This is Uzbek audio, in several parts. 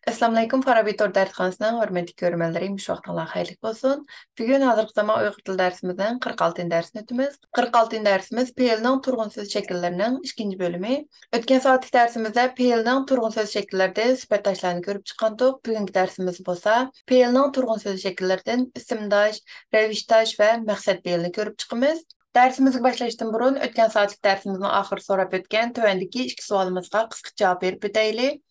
Assalamu alaykum. Farabitor dərsxanasının hörmətli görmələrim, şu vaxtlar xeyirlik olsun. Bugün hazırlık zaman Uyğur dil dərsimizin 46-cı dərsini ötümüz. 46-cı dərsimiz PL-nin turğun söz şəkillərinin ikinci bölümü. Ötken saatlik dərsimizdə PL-nin turğun söz şəkillərdə sifətdaşlarını görüb çıxandıq. Bugünkü dərsimiz bolsa PL-nin turğun söz şəkillərdən isimdaş, rəvişdaş və məqsəd PL-ni görüb çıxımız. Dərsimizə başlaşdan burun ötken saatlik dərsimizin axır sorab ötken tövəndiki iki sualımızga qısqa cavab verib ötəyli.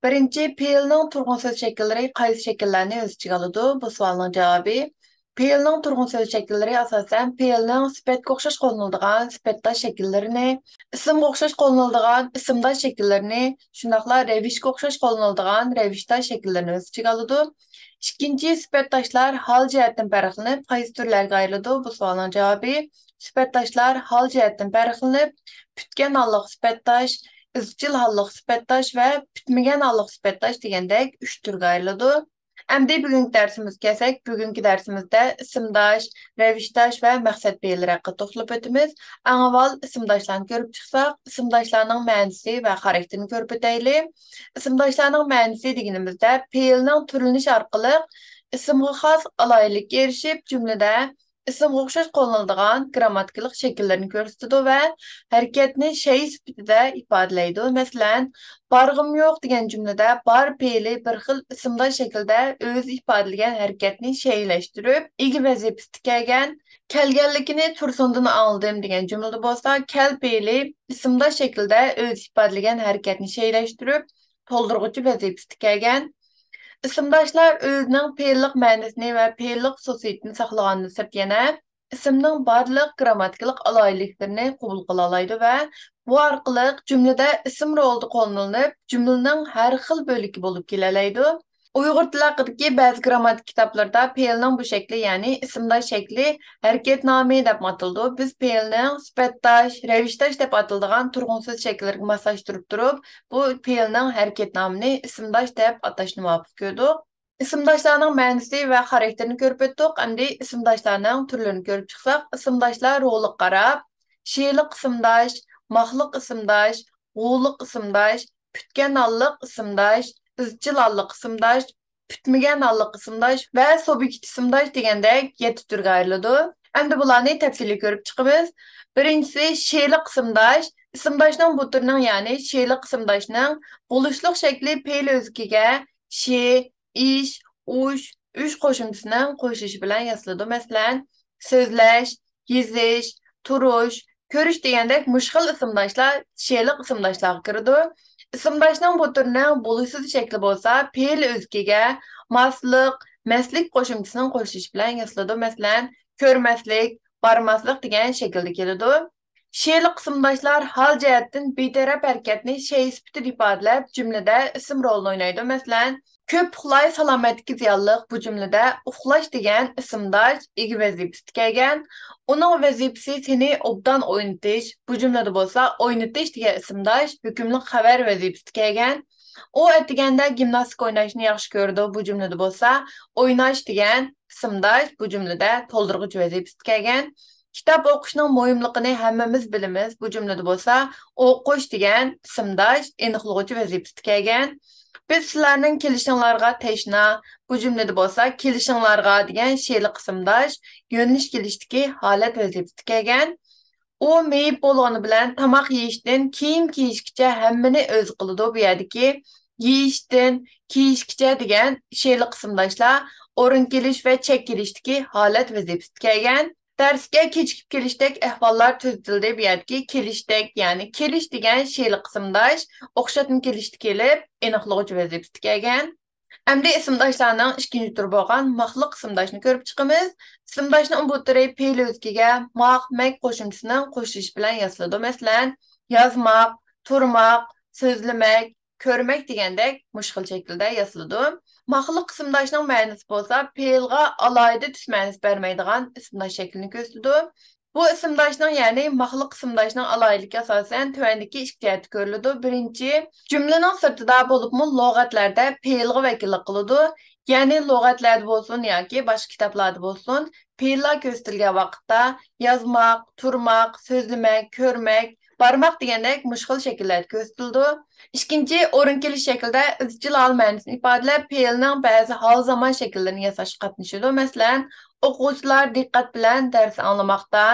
Birinci, PL-nin turğun söz şəkilləri qaysı şəkillərini öz içigə alıdı? Bu sualın cavabı. PL-nin turğun söz şəkilləri əsasən PL-nin sifətə oxşaş qoşulduğan sifətdaş şəkillərini, isimə oxşaş qoşulduğan isimdaş şəkillərini, şundaqla rəvişə oxşaş qoşulduğan rəvişdaş şəkillərini öz içigə alıdı. İkinci, sifətdaşlar hal cəhətdən fərqlənib qaysı türlərə ayrıldı? Bu sualın cavabı. Sifətdaşlar hal cəhətdən fərqlənib pütken hallıq sifətdaş, izchil hallıq sifətdaş və bitməyən hallıq sifətdaş degəndək 3 türə ayrıldı. Əmdi bugünkü dərsimiz kəsək, bugünkü dərsimizdə isimdaş, rəvişdaş və məqsəd belirləri haqqında toxunub ötümüz. Ən əvvəl isimdaşlarını görüb çıxsaq, isimdaşlarının mənisi və xarakterini görüb ötəyli. İsimdaşlarının mənisi deganimizdə PL-nin türlənişi arqılıq isimə xas alaylık erişib cümlədə İsim oxşaş qo'llaniladigan grammatikalik shakllarni ko'rsatadi va harakatni shay sifatida ifodaleydi. Masalan, barg'im yo'q degan jumlada bar fe'li bir xil ismdosh shaklda o'zi ifodalagan harakatni shaylashtirib, ega vazifasi kelgan, kelganligini tursundan aldım degan jumlada bo'lsa, kel fe'li ismdosh shaklda o'zi ifodalagan harakatni shaylashtirib, to'ldiruvchi vazifasi kelgan. İsimdaşlar özünün fe'llik ma'nosini va fe'llik xususiyatini saqlagandan sirt yana ismning barliq grammatikalik alayliklarni qabul qila oladi va bu orqali jumlada ism rolida qo'llanilib, jumlaning har xil bo'ligi bo'lib kelalaydi. Uyghur tili haqidagi ba'zi grammatik kitoblarda fe'lning bu shakli, ya'ni ismdash shakli harakatnomi deb ataldi. Biz fe'lning sifatdash, rəvişdash deb atiladigan turg'unsiz shakllarga moslashtirib turib, bu fe'lning harakatnomini ismdash deb atashni muvofiq ko'rdik. İsimdaşlarning ma'nosi va xarakterini ko'rib o'tdik. Endi isimdaşlarning turlarini ko'rib chiqsak, isimdaşlar ro'liga qarab, she'liq isimdash, maxluq isimdash, g'uliq isimdash, pütken halliq isimdash, izchil halliq isimdash, pütmegen halliq isimdash va subyekt isimdash degandek 7 turga ayrıladi. Endi bularni tafsiliy ko'rib chiqamiz. Birinchisi she'liq isimdash. İsimdaşning bu turning, ya'ni she'liq isimdashning bo'lishliq shakli fe'l o'ziga she, ish, ush, uch qo'shimchasining qo'shilishi bilan yasaladi. Masalan, so'zlash, yezish, turish, ko'rish degandek mushkil isimdashlar she'liq isimdashlarga kiradi. İsimdaşning bu turning bo'lishsiz shakli bo'lsa, fe'l o'ziga masliq, maslik qo'shimchasining qo'shilishi bilan yasaladi. Masalan, ko'rmaslik, bormaslik degan shaklda keladi. She'liq isimdaşlar hal jihatdan betaraf harakatni shay sifatida ifodalab, jumlada ism rolini o'ynaydi. Masalan, ko'p uxlay salomatlikka ziyonliq bu jumlada uxlash degan isimdash ega vazifasi kelgan. Uning vazifasi seni obdan o'ynatish. Bu jumlada bo'lsa, o'ynatish degan isimdash hukmli xabar vazifasi kelgan. U aytganda gimnastika o'ynashni yaxshi ko'rdi. Bu jumlada bo'lsa, o'ynash degan isimdash bu jumlada to'ldiruvchi vazifasi kelgan. Kitap o'qishning muhimligini hammamiz bilamiz. Bu jumlada bo'lsa, o'qish degan isimdash aniqlovchi vazifasi kelgan. Biz sizlarning kelishinglarga tashna, bu jumlada bo'lsa, kelishinglarga degan she'liq isimdash yo'nalish kelishdagi holat vazifasi kelgan. U meyib bo'lgani bilan tamoq yeyishdan kiyim kiyishgacha hammani o'z qiladi. Bu yerdagi yeyishdan kiyishgacha degan she'liq isimdashlar o'rin kelish va chek kelishdagi holat vazifasi kelgan. Darsga kechikib kelishdek ahvollar tuzatildi. Bu yerdagi kelishdak, ya'ni kelish degan she'liq isimdash o'xshatma kelishda kelib, aniqlovchi vazifasi kelgan. Endi isimdaşlarning ikkinchi turi bo'lgan maxluq isimdashni ko'rib chiqamiz. Isimdashning bu turi fe'l o'ziga maq, mak qo'shimchasining qo'shilishi bilan yasaladi. Masalan, yozmoq, turmoq, so'zlamak, ko'rmak degandek mushkil shaklda yasaladi. Maxluq isimdashning ma'nosi bo'lsa, fe'lga alohida tus ma'nosi bermaydigan isimdash shaklini ko'rsatadi. Bu isimdaşning, ya'ni maxluq isimdaşning aloyligi asosan tuvandagi ikki jihatda ko'riladi. Birinchi, jumlaning sirtida bo'libmi lug'atlarda fe'lga vakillik qiladi. Ya'ni lug'atlarda bo'lsin yoki boshqa kitoblarda bo'lsin, fe'llar ko'rsatilgan vaqtda yozmoq, turmoq, so'zlamak, ko'rmak Barmaq degandek muşxil şekillarda ko'rsatildi. İkinci o'rin kelish shaklida izchil hol ma'nosini ifodalab, fe'lning ba'zi hol zamon shakllarini yasashga qatnashadi. Masalan, o'quvchilar diqqat bilan dars anglamoqda.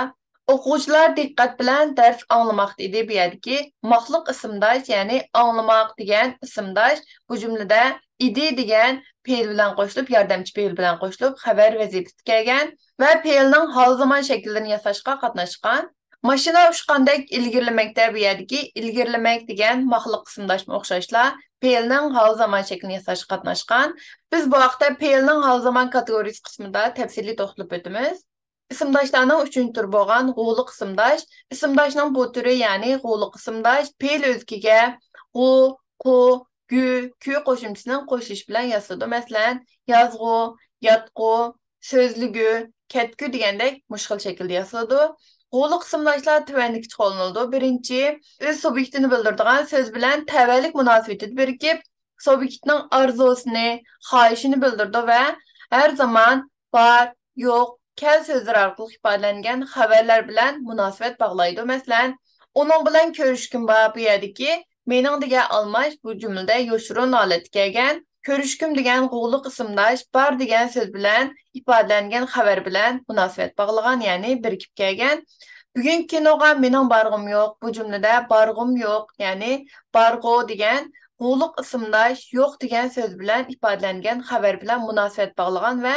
O'quvchilar diqqat bilan dars anglamoqda edi. Bu yerdagi maxluq ismdosh, ya'ni anglamoq degan ismdosh bu jumlada idi degan fe'l bilan qo'shilib, yordamchi fe'l bilan qo'shilib, xabar vazifasiga kelgan va fe'lning hol zamon shaklarini yasashga qatnashgan. Mashina uçqandek ilgirlemekdə bu yerdəki ilgirlemek degan maxluq qismdaşma o'xshashlar fe'lning hol zamon shaklini yasashga qatnashgan. Biz bu vaqtda fe'lning hol zamon kategoriyasi qismida tafsiliy to'xtalib o'tamiz. Ismdoshlarning 3-chi turi bo'lgan g'uliq ismdosh. Ismdoshning bu turi, ya'ni g'uliq ismdosh fe'l o'zgiga g'u, qu, gü, kü qo'shimchasining qo'shish bilan yasaladi. Masalan, yozg'u, yotqu, so'zligü, ketgü degandek mushkil shaklda yasaladi. G'uliq ismdoshlar tuvandikcha qo'llaniladi. Birinchi, o'z subyektini bildiradigan so'z bilan tavallik munosabatida birikib, subyektning arzusini, xohishini bildirdi va har zaman bor, yo'q, kel so'zlar orqali ifodalangan xabarlar bilan munosabat bog'laydi. Masalan, uning bilan ko'rishkim bor bu yerdagi mening degan almash bu jumlada yoshirun holatga kelgan. Ko'rishkim degan g'uliq ismdosh bor degan so'z bilan ifodalangan xabar bilan munosabat bog'lagan, ya'ni birikib kelgan. Bugun kinoga mening borg'im yo'q. Bu jumlada borg'im yo'q, ya'ni borg'u degan g'uliq ismdosh yo'q degan so'z bilan ifodalangan xabar bilan munosabat bog'lagan va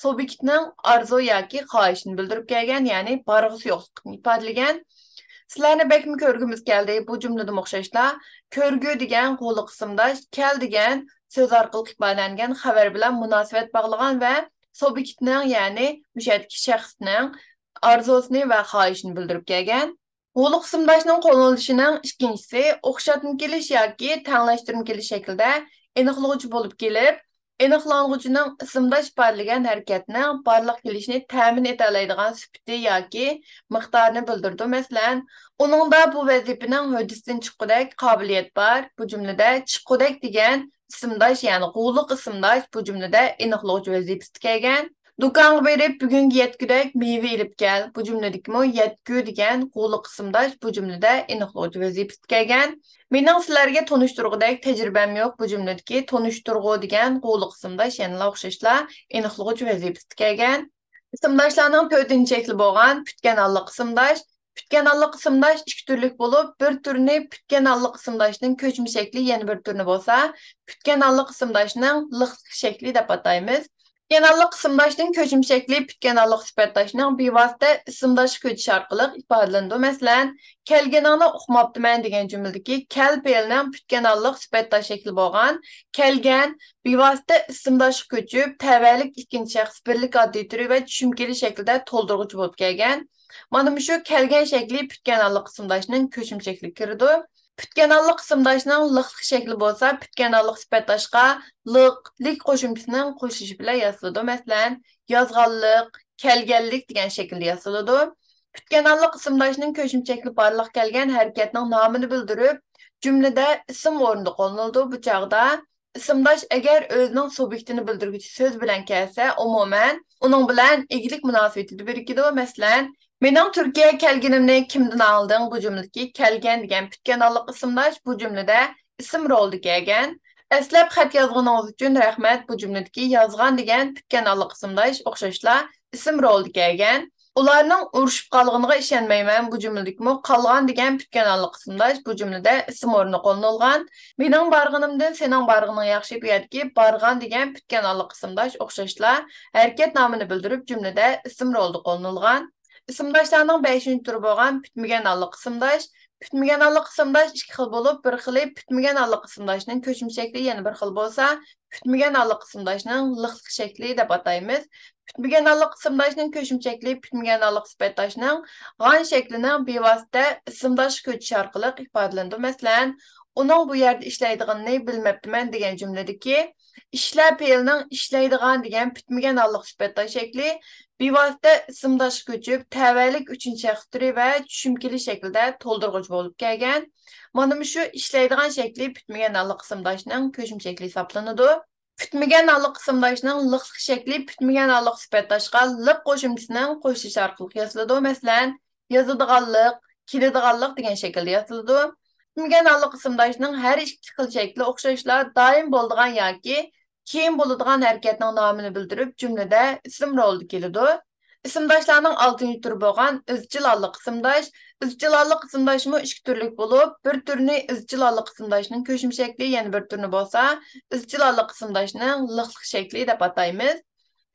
subyektning arzu yoki xohishini bildirib kelgan, ya'ni borg'usi yo'qligini ifodalagan. Sizlarni bekmi ko'rgimiz keldi. Bu jumlada o'xshashlar ko'rgu degan g'uliq ismdosh kel degan so'z orqali ifodalangan xabar bilan munosabat bog'lagan va subyektning, ya'ni o'sha shaxsning arzusini va xohishini bildirib kelgan. G'uliq ismdoshning qo'llanılishining ikkinchisi o'xshatma kelish yoki tanglashtirma kelish shaklida aniqlovchi bo'lib kelib, aniqlang'uchining ismdosh ifodalagan harakatning borliq kelishini ta'min eta oladigan sifati yoki miqdorini bildirdi. Masalan, uningda bu vazifaning hududdan chiqqudek qobiliyat bor. Bu jumlada chiqqudek degan ismdosh, ya'ni g'uliq ismdosh bu jumlada aniqlovchi vazifasiga kelgan. Do'konga berib bugungi yetgudek meva ilib kel. Bu jumladagimi yetgu degan g'uliq ismdosh bu jumlada aniqlovchi vazifasiga kelgan. Mening sizlarga tunishtirgudek tajribam yo'q. Bu jumladagi tunishtirg'u degan g'uliq ismdosh yana o'xshashlar aniqlovchi vazifasiga kelgan. Ismdoshlarning 4-chi shakli bo'lgan putgan alliq ismdosh. Putgan alliq ismdosh ikki turlik bo'lib, bir turini putgan alliq ismdoshning ko'chma shakli, yana bir turini bo'lsa, putgan alliq ismdoshning liq shakli deb ataymiz. Genellik ismdoshning ko'chma shakli putganalliq sifatdoshning bevosita ismdosh ko'chish orqali ifodalanadi. Masalan, kelganingni uqmabdiman degan jumladagi kel fe'lining putganalliq sifatdosh shakli bo'lgan kelgan bevosita ismdosh ko'chib, tavallik ikkinchi shaxs birlik oddiy turi va tushumkeli shaklda to'ldiruvchi bo'lib kelgan. Mana shu kelgan shakli putganalliq ismdoshning ko'chma shakli kirdi. Putganalliq ismdoshning liqliq shakli bo'lsa, putganalliq sifatdoshga liq qo'shimchasining qo'shishi bilan yasaladi. Masalan, yozganlik, kelganlik degan shaklda yasaladi. Putganalliq ismdoshning qo'shimcha shakli borliq kelgan harakatning nomini bildirib, jumlada ism o'rnida qo'llaniladi. Bu chog'da ismdosh agar o'zining subyektini bildiruvchi so'z bilan kelsa, umuman uning bilan egilik munosabatida birikadi. Masalan, mening Turkiyaga kelganimni kimdan olding? Bu jumladagi kelgan degan putganalliq ismdosh bu jumlada ism rolida kelgan. Aslab xat yozganingiz uchun rahmat. Bu jumladagi yozgan degan putganalliq ismdosh o'xshashlar ism rolida kelgan. Ularning urushib qolganiga ishonmayman. Bu jumladagi qolgan degan putganalliq ismdosh bu jumlada ism o'rnida qo'llanilgan. Mening borganimdan sening borganing yaxshi. Bu yerdagi borgan degan putganalliq ismdosh o'xshashlar harakat nomini bildirib jumlada ism rolida qo'llanilgan. Ismdoshlarning 5-chi turi bo'lgan putmagan alliq ismdosh. Putmagan alliq ismdosh ikki xil bo'lib, bir xili putmagan alliq ismdoshning ko'chma shakli yana bir xil bo'lsa, putmagan alliq ismdoshning liqliq shakli deb ataymiz. Putmagan alliq ismdoshning ko'chma shakli putmagan alliq sifatdoshning g'an shaklining bevosita ismdosh ko'chishi orqali ifodalanadi. Masalan, uning bu yerda ishlaydiganini bilmabdiman degan jumladagi ishlar fe'lining ishlaydigan degan putmagan alliq sifatdosh shakli bevosita ismdosh ko'chib, tavallik 3-chi shaxs turi va tushumkeli shaklda to'ldirg'uchi bo'lib kelgan. Mana shu ishlaydigan shakli putmagan alliq ismdoshning qo'shma shakli hisoblanadi. Putmagan alliq ismdoshning liqliq shakli putmagan alliq sifatdoshga liq qo'shimchasining qo'shishi orqali yasaladi. Masalan, yozadiganlik, keladiganlik degan shaklda yoziladi. Tüngen alliq ismdashning har ikki xil shakli o'xshashla doim bo'ladigan yoki keyin bo'ladigan harakatning nomini bildirib jumlada ism rolida keladi. İsimdaşlarning 6-cı turi bo'lgan izchil alliq ismdash. İzchil alliq ismdashmi ikki turlik bo'lib, bir turni izchil alliq ismdashning qo'shim shakli, yana bir turni bo'lsa, izchil alliq ismdashning liqliq shakli deb ataymiz.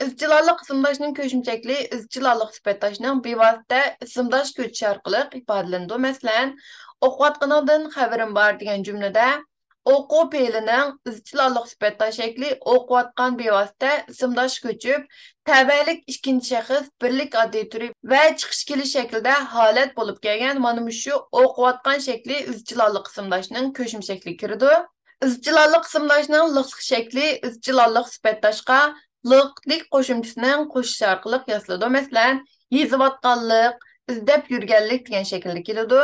İzchil alliq ismdashning qo'shim shakli izchil alliq sifatdashning bevosita ismdash ko'chishi orqali ifodalanadi. Masalan, o'qiyotganimdan xabarim bor degan jumlada o'quv fe'lining izchil alliq sifatdosh shakli o'qiyotgan bevosita ismdosh ko'chib, tavalik ikkinchi shaxs birlik oddiy turi va chiqish kelish shaklida holat bo'lib kelgan. Mana shu o'qiyotgan shakli izchil alliq ismdoshning qo'shim shakli kirdi. Izchil alliq ismdoshning liqliq shakli izchil alliq sifatdoshga liqlik qo'shimchasining qo'shishi orqali yoziladi. Masalan, yezayotganlik, izlab yurganlik degan shaklda keladi.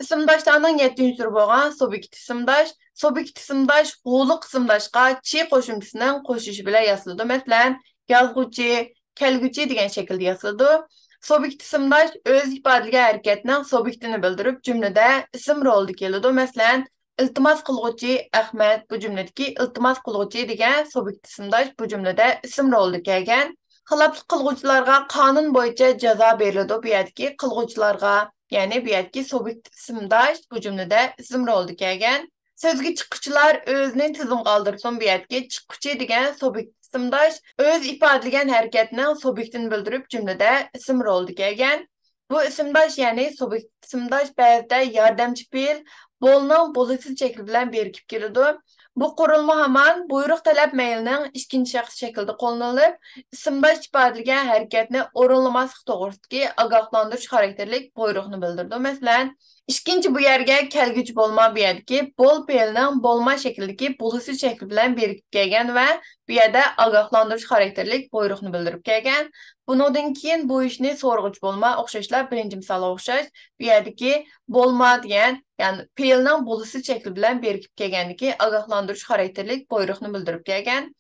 İsimdaşlarning 7-ci turi bo'lgan subyekt ismdash. Subyekt ismdash g'uliq ismdashga chi qo'shimchasining qo'shishi bilan yoziladi. Masalan, yozg'uchi, kelguchi degan shaklda yoziladi. Subyekt ismdash o'z ifodalagan harakatning subyektini bildirib jumlada ism rolida keladi. Masalan, iltimos qilguvchi Ahmad bu jumladagi iltimos qilguvchi degan subyekt ismdash bu jumlada ism rolida kelgan. Xiloflik qilguvchilarga qonun bo'yicha jazo beriladi. Bu yerdagi qilguvchilarga yani bu yerki subyekt ismdash bu cümlede isim rolda kelgan. Sözgü chiquvchilar o'zini tizim qoldirsin. Bu yerki chiquvchi degan subyekt ismdash o'z ifodalagan harakatning subyektini bildirib jumlada isim rolda kelgan. Bu ismdash yani subyekt ismdash ba'zida yordamchi fe'l bo'lning bo'lasiz shakli bilan berkib keladi. Bu qurilma hamon buyruq talab mailning ikkinchi shaxs shaklida qo'llanilib, ismdash ifodalagan harakatni o'rinlamaslik to'g'risidagi ogohlantirish xarakterlik buyruqni bildirdi. Masalan, ikkinchi bu yerga kelguchi bo'lma bu yerdagi bo'l fe'lining bo'lma shaklidagi bo'lasiz shakli bilan berkib kelgan va bu yerda ogohlantirish xarakterlik buyruqni bildirib kelgan. Bundan keyin bu ishni so'rg'ich bo'lma o'xshashlar birinchi misolga o'xshash. Bu yerdagi bo'lma degan, ya'ni fe'lning bo'lasiz shakli bilan berkib kelganligi ogohlantirish xarakterlik buyruqni bildirib kelgan.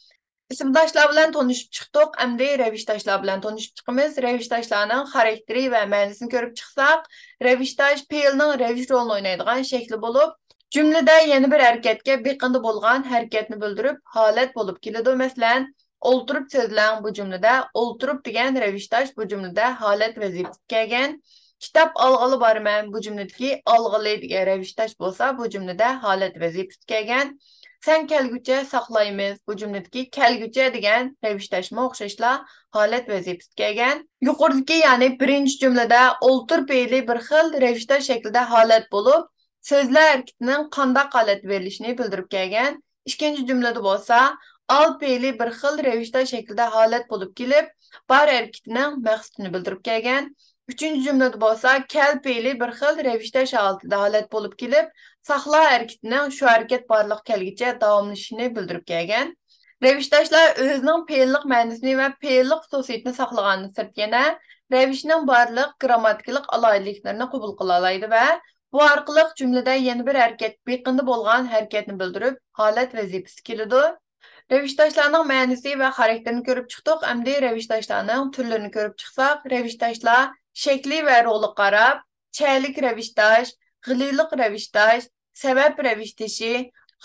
İsimdaşlar bilan tanışıp chiqdik. Endi revishdoshlar bilan tanışıp chiqamiz. Revishdoshlarning xarakteri va ma'nosini ko'rib chiqsak, revishdosh fe'lning revish rolini o'ynaydigan shakli bo'lib, jumlada yana bir harakatga beqindi bo'lgan harakatni bildirib, holat bo'lib keladi. Masalan, o'ltirib so'zlang bu jumlada o'ltirib degan revishdosh bu jumlada holat vazifasi kelgan. Kitob olg'ili borman bu jumladagi olg'ili degan revishdosh bo'lsa, bu jumlada holat vazifasi kelgan. Sen kelgucha saqlaymiz bu cümledeki kelgucha degan revishdoshga o'xshashla holat vazifasi kelgan. Yuqoridagi ya'ni birinchi jumlada o'ltir fe'li bir xil revishdosh shaklida holat bo'lib, so'zlar harakatining qanday holat berilishini bildirib kelgan. Ikkinchi jumlada bo'lsa, al fe'li bir xil revishdosh shaklida holat bo'lib kelib, bar harakatining maqsadini bildirib kelgan. Üçüncü cümlede bo'lsa, kel fe'li bir xil revishdosh holatida holat bo'lib kelib, saqla harakatining shu harakat barliq kelgicha davomlashishini bildirib kelgan. Revishdoshlar o'zining fe'llik ma'nosini va fe'llik xususiyatini saqlagandan sirt yana revishning barliq grammatikalik alohidaliklarini qabul qila oladi va bu orqali jumlada yana bir harakat beqindi bo'lgan harakatni bildirib, holat vazifasi keladi. Revishdoshlarning ma'nosi va xarakterini ko'rib chiqdik. Endi revishdoshlarning turlarini ko'rib chiqsak, revishdoshlar shakli va roli qarab, chaylik revishdosh, g'iliylik revishdosh, sabab revishdoshi,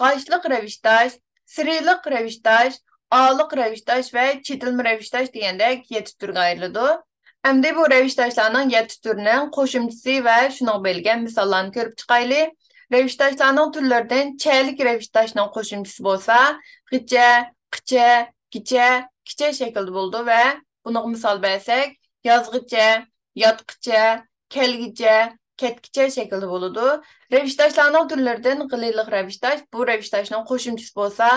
g'ashliq revishdosh, siriylik revishdosh, oliq revishdosh va chetilma revishdosh degandek 7 turga ayriladi. Endi bu revishdoshlarning 7 turining qo'shimchasi va shunga belgan misollarni ko'rib chiqaylik. Revishdoshlarning turlaridan chaylik revishdoshning qo'shimchasi bo'lsa, g'icha, qicha, kicha, kicha shaklda bo'ldi va buni misol bersak, yozg'icha, yotqicha, kelgicha, ketkicha shaklda bo'ladi. Revishdoshlarning turlaridan g'iliylik revishdosh, bu revishdoshning qo'shimchasi bo'lsa,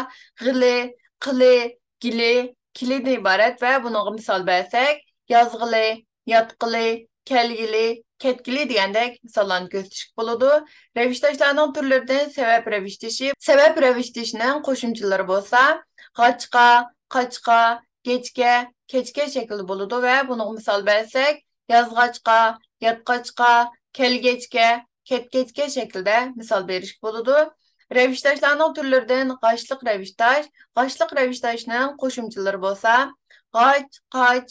g'ili, qili, gili, kilidan iborat va buni misol bersak, yozg'ili, yotqili, kelgili, ketkili degandek misollarni ko'rsatishga bo'ladi. Revishdoshlarning turlaridan sabab revishtishining qo'shimchalari bo'lsa, g'achqa, qachqa, kechga, kechga shaklda bo'ladi va buni misol bersak, yozg'achqa, yotqachqa, kelgechga, ketgechga shaklda misol berishga bo'ladi. Revishdoshlarning turlaridan g'ashliq revishdoshning qo'shimchalari bo'lsa, g'ach, qach,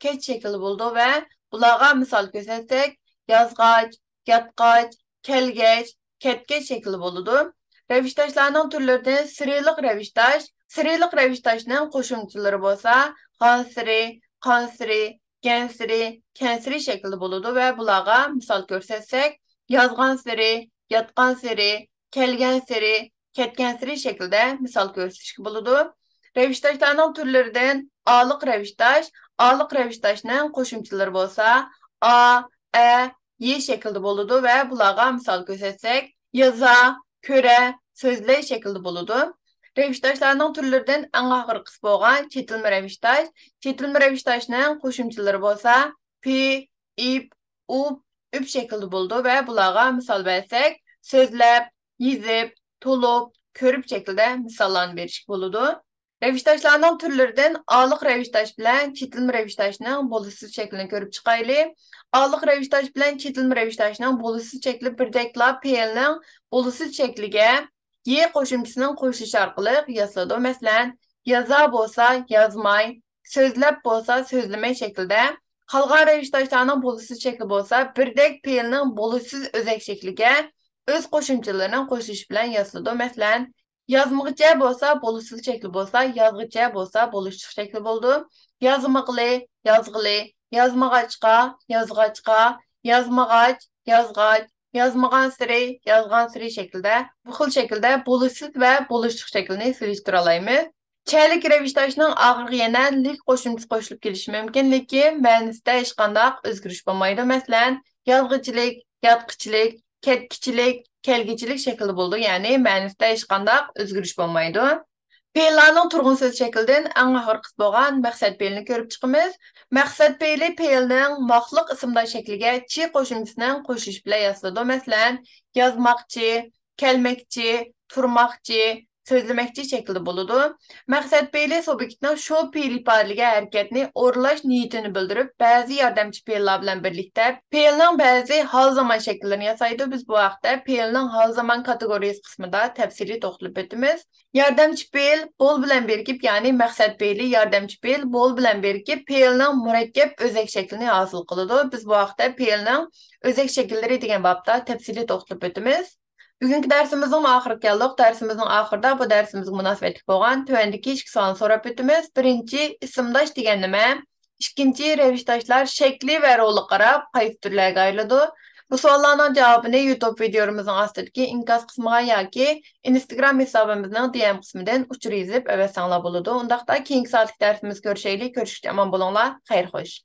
kech shaklda bo'ladi va bularga misol ko'rsatsak, yozg'ach, yatqaç, kelgeç, ketgeç şekli boludu. Reviştaşlarının türlerinden sıraylık reviştaş, sıraylık reviştaşının qoşumçuları bolsa, qansiri, qansiri, gensiri, kensiri şekilde boludu ve bulağa misal görsetsek, yazgan siri, yatqan siri, kelgen siri, ketgen siri şekilde misal görsetiş boludu. Reviştaşlarının türlerinden ağlık reviştaş, ağlık reviştaşının qoşumçuları bolsa, a, e, y şekilde boludu ve bulağa misal görsetsek, yaza, köre, sözle şekilde boludu. Reviştaşlarının türlerinden en ahırqısı bolğan çetilme reviştaş. Çetilme reviştaşının qoşumçuları bolsa pi, ip, up, üp şekilde buldu ve bulağa misal versek sözlep, yizip, tolup, körüp şekilde misallarını berişik boludu. Reviştaşlarının türlerinden ağlık reviştaş bilen çetilme reviştaşının bolusuz şeklini görüp çıkaylı. Ağlık reviştaş bilen çetilme reviştaşının bolusuz şekli birdekla peylinin bolusuz şeklige y qoşumçusının qoşuş arqılı yasladı. Mesela yaza bolsa yazmay, sözlep bolsa sözlemey şekilde. Qalğan reviştaşlarının bolusuz şekli bolsa birdek peylinin bolusuz özek şeklige öz qoşumçularının qoşuş bilen yasladı. Mesela yazmıqca bolsa bolusuz şekli bolsa yazgıca bolsa boluşluq şekli boldu. Yazmıqlı, yazgılı, yazmağaçqa, yazğaçqa, yazmağaç, yazğaç, yazmağan siri, yazğan siri şekilde bu xil şekilde bolusuz ve boluşluq şeklini siliştiralaymiz. Çəlik reviştaşının ağırlığı yana lik qoşumçusu qoşulub kelishi mümkün, lekin ma'nisida hech qanday o'zgarish bo'lmaydi. Masalan, yazgıchilik, yatqichilik, ketkichilik, kelgichilik şekilde bo'ldi. Ya'ni ma'nisida hech qanday o'zgarish bo'lmaydi. Fe'llarning turg'un so'z shaklidan eng axirqisi bo'lgan maqsad fe'lini ko'rib chiqamiz. Maqsad fe'li fe'lning maxluq ismdor shakliga chi qo'shimchasining qo'shish bilan yoziladi. Masalan, yozmoqchi, kelmoqchi, turmoqchi, sözlemekçi şekilde buludu. Maksat fe'li subyektning shu fe'l ifodalagan harakatni o'rlash niyatini bildirib, ba'zi yordamchi fe'llar bilan birlikda fe'lning ba'zi hol zamon shakllarini yasaydi. Biz bu vaqtda fe'lning hol zamon kategoriyasi qismida tafsiliy to'xtalib o'tamiz. Yordamchi fe'l bo'l bilan birikib, ya'ni maqsad fe'li yordamchi fe'l bo'l bilan birikib, fe'lning murakkab o'zak shaklini hosil qiladi. Biz bu vaqtda fe'lning o'zak shakllari degan bobda tafsiliy to'xtalib o'tamiz. Bugünkü dersimizin ahırı keldik. Dersimizin ahırda bu dersimizin münasebetli bolğan tövendeki iki sualını sorap ötümüz. Birinci, isimdaş degen nime? İkinci, reviştaşlar şekli ve rolü qarab qaysi türlerge ayrıldı. Bu suallarning cevabını YouTube videomuzun astidagi inkaz kısmına yoki Instagram hesabımızın DM kısmından uçur yazıp övesanlar buludu. Undaqda keyingi saatlik dersimiz görüşeylik. Görüşürüz. Aman bolinglar. Xeyr xoş.